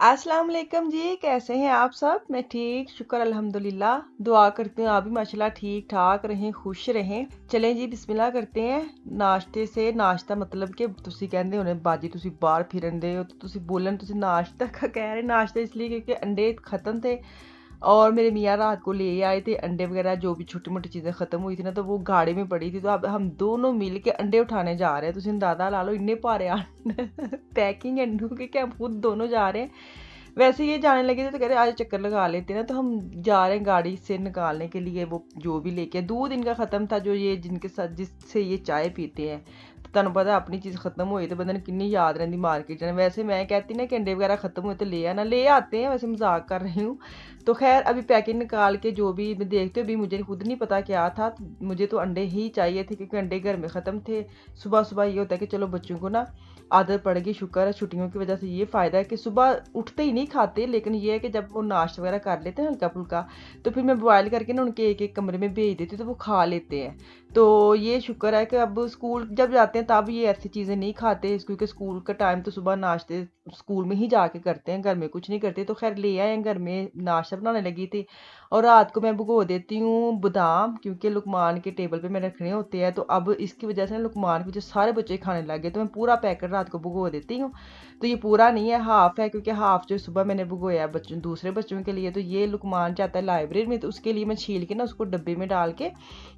अस्सलाम वालेकुम जी, कैसे हैं आप सब? मैं ठीक, शुक्र अल्हम्दुलिल्लाह। दुआ करती हूँ आप भी माशाल्लाह ठीक ठाक रहें, खुश रहें। चलें जी बिस्मिल्लाह करते हैं नाश्ते से। नाश्ता मतलब कि ਤੁਸੀਂ ਕਹਿੰਦੇ ਹੋਣੇ ਬਾਜੀ ਤੁਸੀਂ ਬਾਹਰ ਫਿਰਨ ਦੇ ਹੋ, तो ਤੁਸੀਂ ਬੋਲਣ ਤੁਸੀਂ नाश्ता का कह रहे। नाश्ता इसलिए क्योंकि अंडे ख़त्म थे और मेरे मियाँ रात को ले आए थे अंडे वगैरह, जो भी छोटी मोटी चीज़ें ख़त्म हुई थी ना, तो वो गाड़ी में पड़ी थी। तो अब हम दोनों मिल के अंडे उठाने जा रहे हैं। तुम अंदाज़ा ला लो इन्ने भारे पैकिंग अंडों के कि हम खुद दोनों जा रहे हैं। वैसे ये जाने लगे थे तो कह रहे आज चक्कर लगा लेते हैं ना, तो हम जा रहे हैं गाड़ी से निकालने के लिए वो जो भी लेके। दूध इनका ख़त्म था, जो ये जिनके साथ जिससे ये चाय पीते हैं। तो ਤੁਹਾਨੂੰ पता अपनी चीज़ ख़त्म हुई तो बंदे ने कितनी याद रहती मार्केट जाना। वैसे मैं कहती ना कि अंडे वगैरह ख़त्म हुए तो ले आना, ले आते हैं, वैसे मजाक कर रही हूँ। तो खैर अभी पैकेट निकाल के जो भी मैं देखते हो, अभी मुझे खुद नहीं पता क्या था, तो मुझे तो अंडे ही चाहिए थे क्योंकि अंडे घर में ख़त्म थे। सुबह सुबह ये होता है कि चलो बच्चों को ना आदत पड़ गई, शुक्र है छुट्टियों की वजह से ये फ़ायदा है कि सुबह उठते ही नहीं खाते, लेकिन ये है कि जब वो नाश्ता वगैरह कर लेते हैं हल्का फुल्का, तो फिर मैं बॉयल करके ना उनके एक एक कमरे में भेज देती हूँ, तो वो खा लेते हैं। तो ये शुक्र है कि अब स्कूल जब जाते हैं तब ये ऐसी चीज़ें नहीं खाते, क्योंकि स्कूल का टाइम तो सुबह नाश्ते स्कूल में ही जाके करते हैं, घर में कुछ नहीं करते। तो खैर ले आए हैं, घर में नाश्ता बनाने लगी थी। और रात को मैं भिगो देती हूँ बादाम, क्योंकि लुकमान के टेबल पे मैं रखने होते हैं। तो अब इसकी वजह से ना लुकमान के जो सारे बच्चे खाने लग गए, तो मैं पूरा पैकेट रात को भिगो देती हूँ। तो ये पूरा नहीं है, हाफ है, क्योंकि हाफ जो सुबह मैंने भिगोया बच्चों दूसरे बच्चों के लिए। तो ये लुकमान जाता है लाइब्रेरी में, तो उसके लिए मैं छील के ना उसको डब्बे में डाल के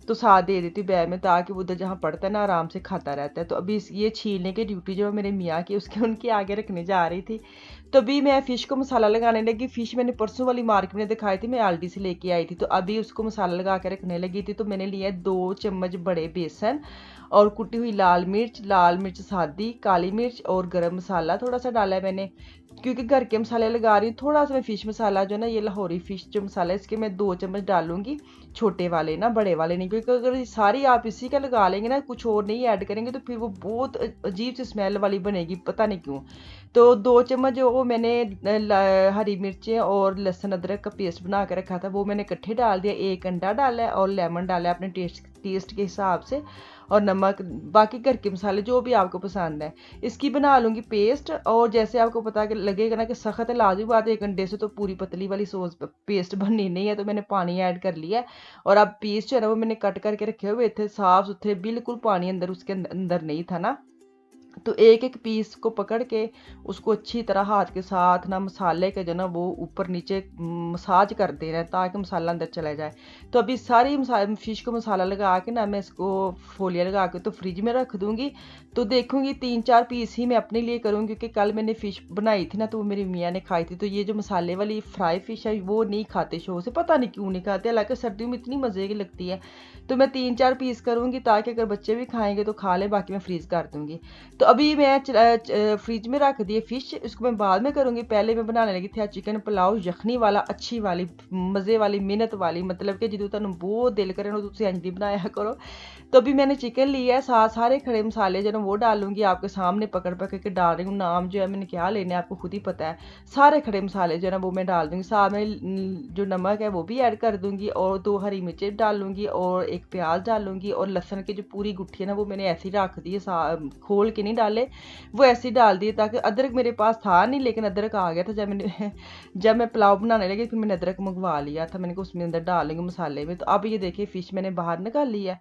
तो साथ दे देती हूँ बैग में, ताकि वो उधर जहाँ पढ़ता है ना आराम से खाता रहता है। तो अभी ये छीलने की ड्यूटी जो है मेरे मियाँ की, उसके उनके आगे रखने जा रही थी। तो अभी मैं फ़िश को मसाला लगाने लगी। फ़िश मैंने परसों वाली मार्केट में दिखाई थी, मैं आलडी से लेके आई थी। तो अभी उसको मसाला लगा के रखने लगी थी। तो मैंने लिया 2 चम्मच बड़े बेसन और कुटी हुई लाल मिर्च सादी, काली मिर्च और गरम मसाला थोड़ा सा डाला है मैंने, क्योंकि घर के मसाले लगा रही हूँ। थोड़ा सा मैं फ़िश मसाला जो है ना, ये लाहौरी फ़िश जो मसाला है, इसके मैं 2 चम्मच डालूंगी, छोटे वाले ना, बड़े वाले नहीं, क्योंकि अगर ये सारी आप इसी का लगा लेंगे ना, कुछ और नहीं ऐड करेंगे, तो फिर वो बहुत अजीब सी स्मेल वाली बनेगी, पता नहीं क्यों। तो 2 चम्मच जो वो मैंने हरी मिर्चें और लहसुन अदरक का पेस्ट बना के रखा था, वो मैंने इकट्ठे डाल दिया। 1 अंडा डाला है और लेमन डाला है अपने टेस्ट के हिसाब से, और नमक, बाकी घर के मसाले जो भी आपको पसंद है। इसकी बना लूँगी पेस्ट। और जैसे आपको पता कि लगेगा ना कि सख्त है, लाजमी बात है, 1 अंडे से तो पूरी पतली वाली सॉस पेस्ट बननी नहीं है, तो मैंने पानी ऐड कर लिया है। और अब पीस जो है ना वो मैंने कट करके रखे हुए थे, साफ सुथरे, बिल्कुल पानी अंदर उसके अंदर नहीं था ना। तो एक एक पीस को पकड़ के उसको अच्छी तरह हाथ के साथ ना मसाले के जो ना वो ऊपर नीचे मसाज कर देना है, ताकि मसाला अंदर चला जाए। तो अभी सारी फिश को मसाला लगा के ना मैं इसको फोलिया लगा के तो फ्रिज में रख दूंगी। तो देखूंगी 3-4 पीस ही मैं अपने लिए करूँगी, क्योंकि कल मैंने फ़िश बनाई थी ना, तो वो मेरी मियाँ ने खाई थी। तो ये जो मसाले वाली फ्राई फ़िश है वो नहीं खाते शौक से, पता नहीं क्यों नहीं खाते, हालांकि सर्दियों में इतनी मज़े की लगती है। तो मैं 3-4 पीस करूँगी, ताकि अगर बच्चे भी खाएंगे तो खा लें, बाकी मैं फ्रीज़ कर दूँगी। तो अभी मैं फ्रिज में रख दिए फ़िश, इसको मैं बाद में करूँगी। पहले मैं बनाने लगी थी आज चिकन पुलाव यखनी वाला, अच्छी वाली, मज़े वाली, मेहनत वाली, मतलब कि जो तुम बहुत दिल करे ना तुम इंज दी बनाया करो। तो अभी मैंने चिकन लिया है, साथ सारे खड़े मसाले जो ना वो डालूंगी, आपके सामने पकड़ पकड़ के डाल रही हूँ। नाम जो है मैंने क्या लेने हैं आपको खुद ही पता है। सारे खड़े मसाले जो है ना वो मैं डाल दूँगी, साथ में जो नमक है वो भी ऐड कर दूँगी, और 2 हरी मिर्चें डालूँगी, और 1 प्याज डालूँगी, और लहसुन की जो पूरी गुट्ठी है ना वो मैंने ऐसे ही रख दी है, खोल के नहीं डाले, वो ऐसे ही डाल दिए। ताकि अदरक मेरे पास था नहीं, लेकिन अदरक आ गया था जब मैंने जब मैं पुलाव बनाने लगी, फिर मैंने अदरक मंगवा लिया था, मैंने कहा उसमें अंदर डालेंगे मसाले में। तो अब ये देखिए फ़िश मैंने बाहर निकाल ली है,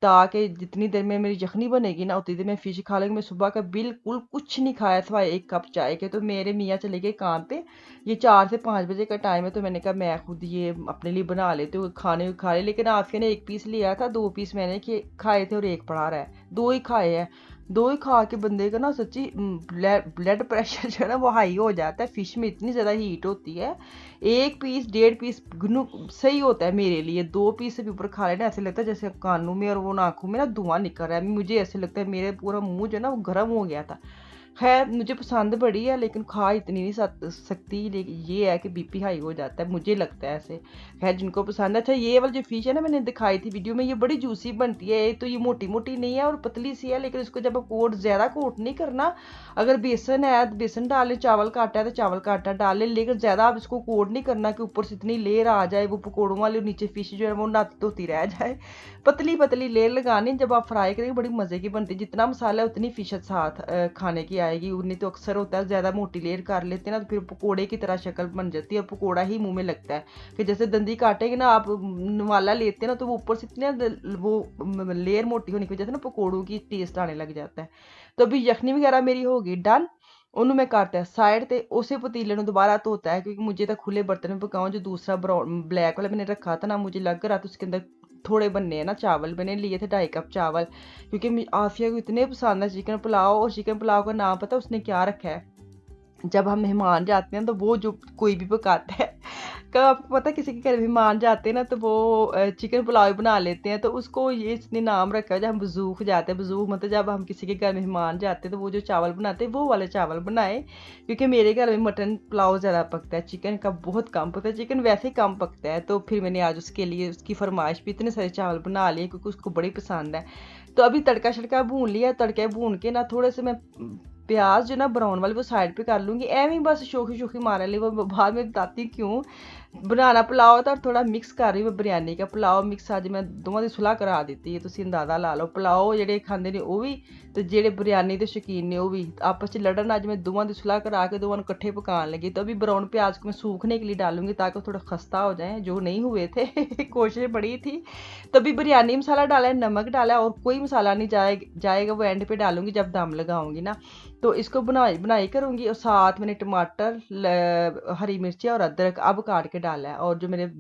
ताकि जितनी देर में मेरी यखनी बनेगी ना उतनी देर में फ़िश खा लेंगे। मैं सुबह का बिल्कुल कुछ नहीं खाया सिवाय 1 कप चाय के। तो मेरे मियाँ चले गए काम पे, ये 4 से 5 बजे का टाइम है। तो मैंने कहा मैं खुद ये अपने लिए बना लेती हूँ, खाने खा ले। लेकिन आज के ने 1 पीस लिया था, 2 पीस मैंने खाए थे और 1 पड़ा रहा है, 2 ही खाए हैं। 2 ही खा के बंदे का ना सच्ची ब्लड प्रेशर जो है ना वो हाई हो जाता है। फ़िश में इतनी ज़्यादा हीट होती है। 1 पीस 1.5 पीस सही होता है मेरे लिए, 2 पीस से भी ऊपर खा लेना ऐसे लगता है जैसे कानों में और वो आँखों में ना धुआं निकल रहा है। मुझे ऐसे लगता है मेरे पूरा मुंह जो है ना वो गर्म हो गया था। खैर मुझे पसंद बड़ी है, लेकिन खा इतनी नहीं सकती, लेकिन ये है कि बीपी हाई हो जाता है, मुझे लगता है ऐसे। खैर जिनको पसंद है। अच्छा ये वाली जो फिश है ना मैंने दिखाई थी वीडियो में, ये बड़ी जूसी बनती है। तो ये मोटी मोटी नहीं है और पतली सी है, लेकिन इसको जब कोट ज़्यादा कोट नहीं करना। अगर बेसन है तो बेसन डालें, चावल का आटा है तो चावल का आटा डालें, लेकिन ज़्यादा आप इसको कोट नहीं करना कि ऊपर से इतनी लेयर आ जाए वो पकौड़ों वाली, नीचे फिश जो है वो नाती धोती रह जाए। पतली पतली लेयर लगानी, जब आप फ्राई करेंगे बड़ी मज़े की बनती है। जितना मसाला है उतनी फिश साथ खाने की आएगी। नहीं तो अक्सर होता है ज़्यादा मोटी लेयर कर लेते हैं ना तो फिर पकोड़े की तरह शक्ल बन जाती है और पकोड़ा ही मुंह में लगता है कि जैसे दंदी काटेंगे ना आप, नवाला लेते हैं ना तो वो ऊपर से इतने वो लेयर मोटी होने की वजह से ना पकोड़ों की टेस्ट आने लग जाता है। तो अभी यखनी वगैरह मेरी होगी डन। ਉਹਨੂੰ ਮੈਂ ਕਰਤਾ ਸਾਈਡ ਤੇ, उसे पतीले ਨੂੰ दोबारा धोता है क्योंकि मुझे तो खुले बर्तन में पकाऊं। जो दूसरा ब्राउन ब्लैक वाला मैंने रखा था ना, मुझे लग रहा था उसके अंदर थोड़े बनने हैं ना चावल। मैंने लिए थे 2.5 कप चावल क्योंकि आफिया को इतने पसंद है चिकन पुलाव। और चिकन पुलाव का नाम पता उसने क्या रखा है? जब हम मेहमान जाते हैं तो वो जो कोई भी पकाता है, कब आपको पता है किसी के घर मेहमान जाते हैं ना तो वो चिकन पुलाव बना लेते हैं, तो उसको ये इसने नाम रखा है। जब हम बजूख जाते हैं, बजूख मतलब जब हम किसी के घर मेहमान जाते हैं तो वो जो चावल बनाते हैं वो वाले चावल बनाए। क्योंकि मेरे घर में मटन पुलाव ज़्यादा पकता है, चिकन का बहुत कम पकता है। चिकन वैसे ही कम पकता है, तो फिर मैंने आज उसके लिए उसकी फरमाइश पे इतने सारे चावल बना लिए क्योंकि उसको बड़ी पसंद है। तो अभी तड़का शड़का भून लिया, तड़के भून के ना थोड़े से मैं प्याज जो ना ब्राउन वाले वो साइड पे कर लूँगी। एवं ही बस शोखी शोखी मार ली, वो बाद में बताती क्यों। बनाना पुलाव था और थोड़ा मिक्स कर रही मैं बिरयानी का पुलाव मिक्स। अज मैं दोवां दी सुलह करा दी है, तुसीं अंदाजा ला लो। पुलाव जेह्ड़े खांदे ने ओह भी ते जेह्ड़े बिरयानी दे शौकीन ने ओह भी आपस च लड़न। अज मैं दोवां दी सुलह करा के दोवां नूं कट्ठे पकान लगी। तो अभी ब्राउन प्याज को मैं सूखने के लिए डालूंगी ताकि वो थोड़ा खस्ता हो जाए, जो नहीं हुए थे कोशिश बड़ी थी। तो अभी बिरयानी मसाला डाला है, नमक डाला है और कोई मसाला नहीं जाएगा, वो एंड पे डालूंगी जब दम लगाऊंगी ना। तो इसको बनाई करूँगी और साथ मैंने टमाटर, हरी मिर्ची और अदरक अब काट के डाला है। और जो मेरे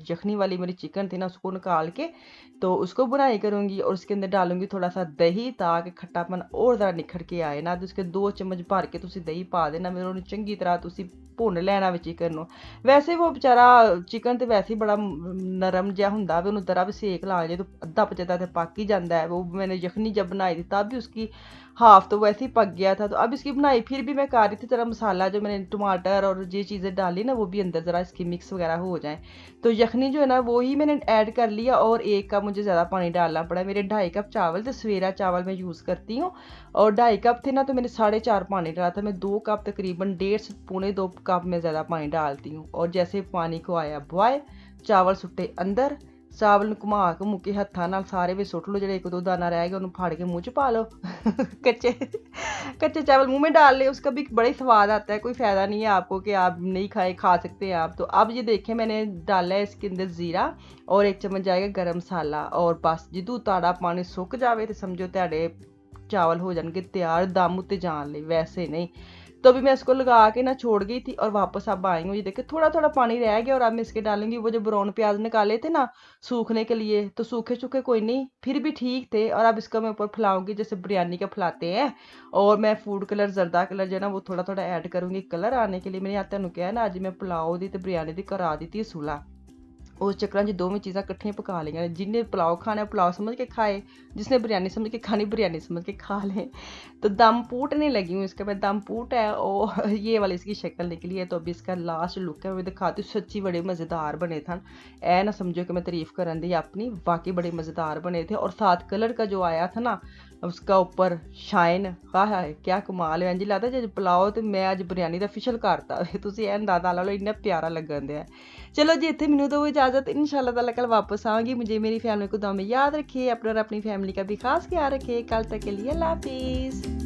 यखनी वाली मेरी चिकन थी ना उसको निकाल के तो उसको बुनाई करूँगी और उसके अंदर डालूंगी थोड़ा सा दही ताकि खट्टापन और ज़्यादा निखर के आए ना। तो उसके 2 चम्मच भर के तुसी दही पा देना, मेरे उन्हें चंगी तरह तुसी भुन लेना वे चिकन नूं। वैसे वो बेचारा चिकन तो वैसे ही बड़ा नरम जिहा हुंदा वे, उन्होंने जरा भी सेक ला जाए तो अद्धा पचदा तो पक ही जाता है। वो मैंने यखनी जब बनाई थी तब भी उसकी हाफ तो वैसे ही पक गया था। तो अब इसकी बनाई फिर भी मैं कर रही थी ज़रा मसाला जो मैंने टमाटर और ये चीज़ें डाली ना वो भी अंदर ज़रा इसकी मिक्स वगैरह हो जाए। तो यखनी जो है ना वो ही मैंने ऐड कर लिया और 1 कप मुझे ज़्यादा पानी डालना पड़ा। मेरे 2.5 कप चावल तो सवेरा चावल मैं यूज़ करती हूँ और 2.5 कप थे ना तो मैंने 4.5 पानी डाला था। मैं 2 कप तकरीबन 1.5 से पौने 2 कप में ज़्यादा पानी डालती हूँ। और जैसे पानी को आया बॉयल, चावल सुट्टे अंदर, चावल ਨੂੰ ਘੁਮਾ ਕੇ ਮੁੱਕੇ ਹੱਥਾਂ ਨਾਲ ਸਾਰੇ ਵਿੱਚ ਸੁੱਟ लो, ਜਿਹੜੇ 1-2 दाना रह गया उन्हें फाड़ के मुँह च पा लो कच्चे चावल मुंह में डाल ले, उसका भी बड़ा ही स्वाद आता है। कोई फ़ायदा नहीं है आपको कि आप नहीं खा सकते हैं आप। तो अब ये देखें मैंने डाला है इसके अंदर ज़ीरा और 1 चम्मच जाएगा गर्म मसाला। और बस जिदू ताड़ा पानी सुक जाए तो समझो ਤੁਹਾਡੇ चावल हो जाएंगे तैयार दम उत्ते जान ले, वैसे नहीं। तो अभी मैं इसको लगा के ना छोड़ गई थी और वापस अब आई हूँ। ये देखिए थोड़ा थोड़ा पानी रह गया और अब मैं इसके डालूंगी वो जो ब्राउन प्याज निकाले थे ना सूखने के लिए, तो सूखे सूखे कोई नहीं फिर भी ठीक थे। और अब इसका मैं ऊपर फैलाऊंगी जैसे बिरयानी का फैलाते हैं। और मैं फूड कलर जर्दा कलर जो है ना वो थोड़ा थोड़ा ऐड करूँगी कलर आने के लिए। मैंने तुहानू कहा ना अज मैं पुलाव दी ते बिरयानी दी करा दी थी सुलह। उस चक्कर च दोवें चीज़ां कट्ठियां पका लियां। जिन्हें पुलाव खाना पुलाव समझ के खाए, जिसने बिरयानी समझ के खानी बिरयानी समझ के खा लें। तो दम फूटने लगी हूँ, इसका मैं दम फूट है और ये वाली इसकी शक्ल निकली है। तो अभी इसका लास्ट लुक है, मैं दिखाती हूँ। सच्ची बड़े मज़ेदार बने थे, ऐ ना समझो कि मैं तारीफ़ करन दी अपनी, वाकई बड़े मज़ेदार बने थे। और साथ कलर का जो आया था ना उसका ऊपर शाइन, हाय क्या कमाल है। इंज लगता जे पुलाव तो मैं अज बिरयानी का फिशल करता तुसीं ऐ अंदाज़ा ला लो, इन्ना प्यारा लगन दिया। चलो जी इत्थे मैनूं दो इजाज़त, इंशाल्लाह ताला कल वापस आऊँगी। मुझे मेरी फैमिली को दुआ में याद रखिए, अपना और अपनी फैमिली का भी खास ख्याल रखिए। कल तक के लिए अल्लाह हाफिज़।